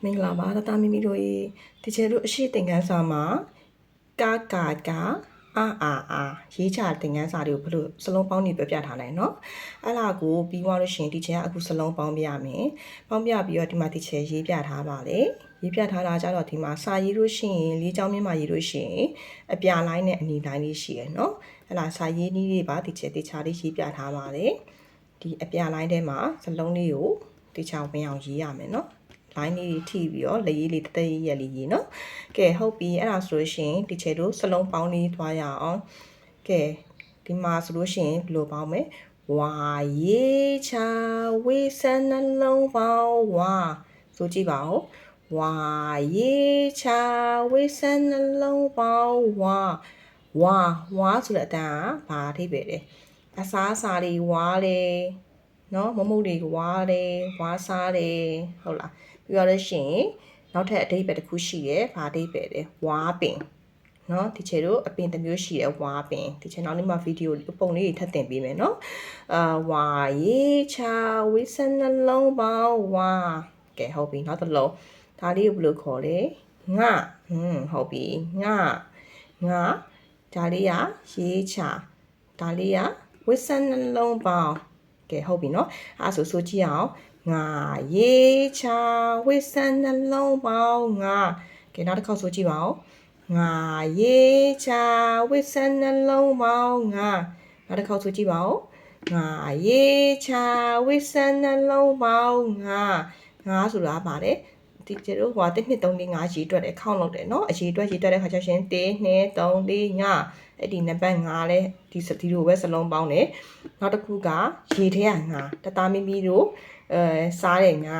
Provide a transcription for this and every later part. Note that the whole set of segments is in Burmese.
မင်္ဂလာပါတတမီမီတို့ရေဒီချေတို့အရှိသင်ခန်းစာမှာကာအာရေးချသင်ခန်းစာတွေကိုဘယ်လိုစလုံးပေါင်းနေပြပြထားနိုင်เนาะအဲ့ဒါကိုပြီးသွားလို့ရှိရင်ဒီချေကအခုစလုံးပေါင်းပြရမယ်ပေါင်းပြပြီးတော့ဒီမှာဒီချေရေးပြထားပါလေရေးပြထားတာကြတော့ဒီမှာစာရေးလို့ရှိရင်လေးချောင်းမြင့်မှာရေးလို့ရှိရင်အပြလိုင်းနဲ့အနီလိုင်းလေးရှိရယ်เนาะအဲ့ဒါစာရေးနည်းလေးပါဒီချေတေချာလေးရေးပြထားပါလေဒီအပြလိုင်းထဲမှာစလုံးလေးကိုတေချာဝင်အောင်ရေးရမယ်เนาะline လေးထိပြီးတော့လက်ရေးလေးတသက်ရက်လေးရေးเนาะကဲဟုတ်ပြီအဲ့ဒါဆိုလို့ရှိရင်ဒီချေတို့စလုံးပေါင်းလေးသွားရအောင်ကဲဒီမှာဆိုလို့ရှိရင်ဘယ်လိုပေါင်းမလဲဝါရေးချဝေးစံနှလုံးပေါင်းဝါဆိုကြည့်ပါဦးဝါရေးချဝေးစံနှလုံးပေါင်းဝါဝါဆိုတဲ့အတန်းကဘာအထိပဲလဲအစားအစာတွေဝါလေเนาะမမုတ်တွေကဝါတယ်ဝါစားတယ်ဟုတ်လားပြီးတော့လို့ရှိရင်နောက်ထပ်အဓိပ္ပာယ်တစ်ခုရှိတယ်။ဘာအဓိပ္ပာယ်လဲ။ဝါပင်။နော်ဒီချေတို့အပင်တစ်မျိုးရှိတယ်ဝါပင်။ဒီချေနောက်နေ့မှာဗီဒီယိုပုံလေးတွေထပ်တင်ပေးမယ်နော်။ဝါရေးချဝိစနှလုံးပေါင်းဝါကဲဟုတ်ပြီနောက်တစ်လုံးဒါလေးကိုဘယ်လိုခေါ်လဲ။ငါဟုတ်ပြီငါဒါလေးကရေးချဒါလေးကဝိစနှလုံးပေါင်းကဲဟုတ်ပြီနော်အဲ့ဆိုကြည့်အောင်ငါရေးချဝိစံနှလုံးပေါင်းငါကဲနောက်တစ်ခေါက်ဆိုကြည့်ပါဦးငါရေးချဝိစံနှလုံးပေါင်းငါနောက်တစ်ခေါက်ဆိုကြည့်ပါဦးငါရေးချဝိစံနှလုံးပေါင်းငါဆိုတာပါတယ်ဒီကျတော့ဟို1 2 3 4 5ရေးတွက်တယ်ခေါင်းလောက်တယ်เนาะအရေးတွက်တဲ့ခါကျရှင်1 2 3 4 5အဲ့ဒီနံပါတ်5လဲဒီလိုပဲစလုံးပေါင်းတယ်နောက်တစ်ခုကရေထဲကငါတသားမီမီတို့စားတဲ့ငါ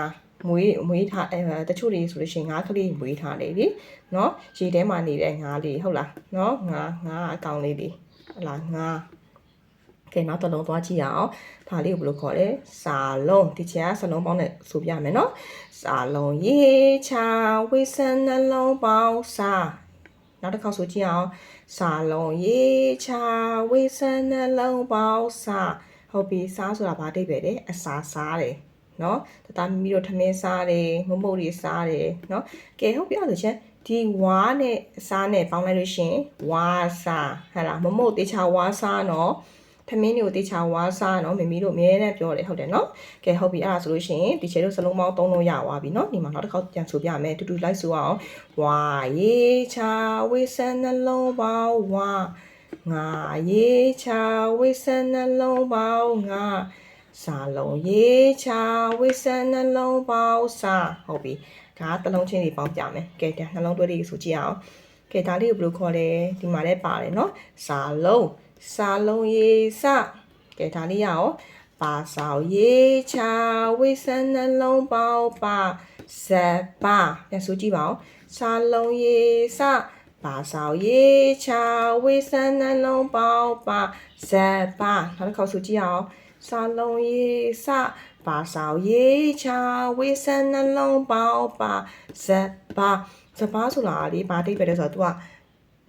မွေးထားတချို့တွေဆိုလို့ရှိရင်ငါကလေးမွေးထားလေလေเนาะရေထဲမှာနေတဲ့ငါလေးဟုတ်လားเนาะငါအကောင်လေးတွေဟုတ်လားငါကဲနောက်တစ်လုံးသွားကြည့်ရအောင်ဒါလေးကိုဘယ်လိုခေါ်လဲစာလုံးဒီချက်ကစလုံးပေါင်းနဲ့ဆိုပြမယ်เนาะစာလုံးရေးချဝိစံနှလုံးပေါင်းစာနောက်တစ်ခေါက်ဆိုကြည့်အောင်စာလုံးရေးချဝိစံနှလုံးပေါင်းစာဟုတ်ပြီစားဆိုတာဘာအဓိပ္ပာယ်လဲအစာစားတယ်เนาะတသားမီတို့ထမင်းစားတယ်မမုတ်တွေစားတယ်เนาะကဲဟုတ်ပြီအဲ့ဆိုချက်ဒီဝါနဲ့အစားနဲ့ပေါင်းလိုက်လို့ရှင်ဝါစားဟဲ့လားမမုတ်တေချာဝါစားเนาะထမင်းတွေကိုတေချာဝါစားเนาะမမီတို့အများနဲ့ပြောတယ်ဟုတ်တယ်เนาะကဲဟုတ်ပြီအဲ့ဒါဆိုလို့ရှင်ဒီချေတို့စလုံးပေါင်း3လုံးရသွားပြီเนาะဒီမှာနောက်တစ်ခေါက်ပြန်ဆိုပြမယ်တူတူလိုက်ဆိုအောင်ဝါရေးချဝိစံနှလုံးပေါင်းဝါငါရေးချဝိစံနှလုံးပေါင်းငါစာလုံးရေးချဝိစံနှလုံးပေါင်းစာဟုတ်ပြီဒါကတစ်လုံးချင်းတွေပေါင်းပြမယ်ကဲဒါနှလုံးတွဲလေးဆိုကြည့်အောင်ကဲဒါလေးကိုဘယ်လိုခေါ်လဲဒီမှာလည်းပါတယ်เนาะစာလုံးရေးစကဲဒါလေးရအောင်ပါဆောင်ရေးချဝိစံနှလုံးပေါင်းပါဇက်ပါပြန်ဆိုကြည့်ပါဦးစာလုံးရေးစပါဆောင်ရေးချဝိစံနှလုံးပေါင်းပါဇက်ပါနောက်တစ်ခေါက်ဆိုကြည့်အောင်စာလုံးရေးစပါဆောင်ရေးချဝိစံနှလုံးပေါင်းပါဇက်ပါဆိုတာလေဘာတိတ်ပဲလဲဆိုတော့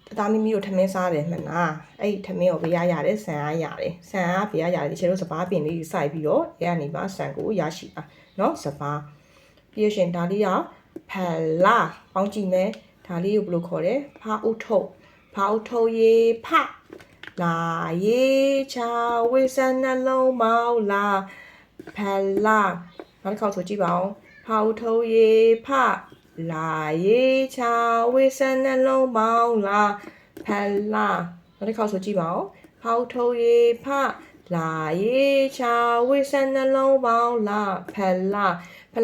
သူကသားမီမီတို့ထမင်းစားတယ်မှန်လားအဲ့ဒီထမင်းကိုဘေးရရတယ်ဆန်ရရတယ်ဆန်ကဘေးရရတယ်ဒီချေတို့စပားပင်လေးစိုက်ပြီးတော့အဲ့ကနေပါဆန်ကိုရရှိတာเนาะစပားပြီးရရှင်ဒါလေးကဖလာပေါင်းကြည့်မယ်ဒါလေးကိုဘယ်လိုခေါ်လဲဖာအုတ်ထုတ်ရေဖလာရေးချဝိစံနှလုံးပေါင်းလာဖလာနောက်တစ်ခေါက်ဆိုကြည့်ပါဦးဖာအုတ်ထုတ်ရေဖလာရေးချဝိစံနှလုံးပေါင်းလာဖလာနောက်တစ်ခေါက်ဆိုကြည့်ပါဦးဖောက်ထုတ်ရေဖလာရေးချဝိစံနှလုံးပေါင်းလာဖ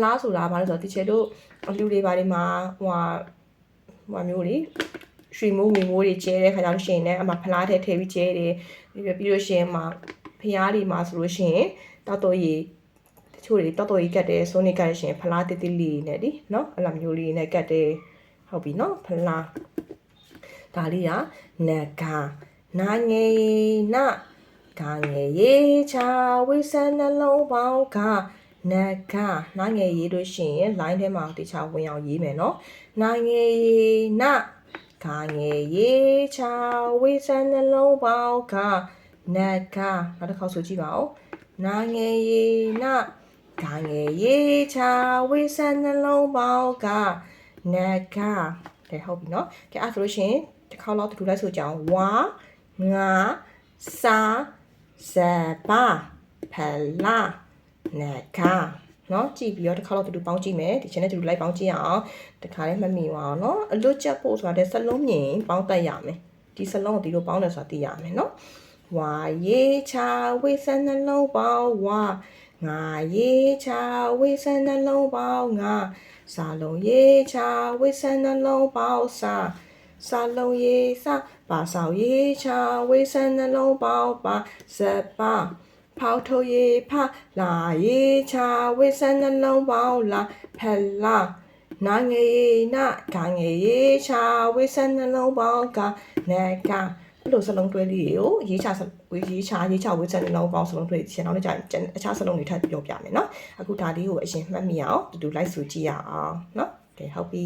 လာဆိုတာဘာလဲဆိုတော့ဒီချေတို့အလူတွေဘာတွေမှာဟိုမျိုးတွေရွှေမိုးငွေမိုးတွေကျဲတဲ့ခါကျလို့ရှိရင်လည်းအမှဖလားထဲထည့်ပြီးကျဲတယ်ပြီးလို့ရှိရင်မှာဖျားတွေမှာဆိုလို့ရှိရင်တောက်တော့ရေတချို့တွေတောက်တော့ရေကတ်တယ်ဆိုနေကတ်ရှင်ဖလားတိတိလေးနဲ့ဒီเนาะအဲ့လိုမျိုးလေးနဲ့ကတ်တယ်ဟုတ်ပြီเนาะဖလားဒါလေးကနဂါနာငယ်နဂါငယ်ရေးချဝိစံနှလုံးပေါင်းကနဂါနာငယ်ရေးလို့ရှိရင် line ထဲမှာတခြားဝင်အောင်ရေးမယ်เนาะနာငယ်နဂါငယ်ရေးချဝိစံနှလုံးပေါင်းကနဂါနောက်တစ်ခေါက်ဆိုကြည့်ပါဦးနာငယ်န ကငယ်ရေးချဝိဆန်နှလုံးပေါင်းကနကကဲဟုတ်ပြီနော်ကဲအဲ့ဆိုလို့ရှိရင်တစ်ခေါက်လောက်တူလိုက်ဆိုကြအောင်ဝါငါစာဇဘာဖလာနကနော်ကြည့်ပြီးတော့တစ်ခါတော့တူပေါင်းကြည့်မယ်ဒီချင်းနဲ့တူလိုက်ပေါင်းကြည့်အောင်တခါလေးမမိပါအောင်နော်အလွတ်ချက်ဖို့ဆိုတာတဲ့စလုံးမြင်ပေါင်းတတ်ရမယ်ဒီစလုံးကိုဒီလိုပေါင်းတယ်ဆိုတာသိရမယ်နော်ဝါရေးချဝိဆန်နှလုံးပေါင်းဝါငါရေးချဝိဆန်နှလုံးပေါင်းငါစာလုံးရေးချဝိဆန်နှလုံးပေါင်းစာလုံးရေးစာပါဆောင်ရေးချဝိဆန်နှလုံးပေါင်းပါစပါဖောက်ထုတ်ရေးဖလာရေးချဝိဆန်နှလုံးပေါင်းလာဖလာနာငယ်နာကငယ်ရေးချဝိဆန်နှလုံးပေါင်းကနကအဲ့လိုစလုံးတွဲလေးကိုရေးချဝိဆန်နှလုံးပေါင်းစလုံးတွဲချင်တော့ကြာအခြားစလုံးတွေထပ်ပြောပြမယ်နော်အခုဒါလေးကိုအရင်မှတ်မိအောင်တူလိုက်ဆိုကြည့်ရအောင်နော်ကဲဟုတ်ပြီ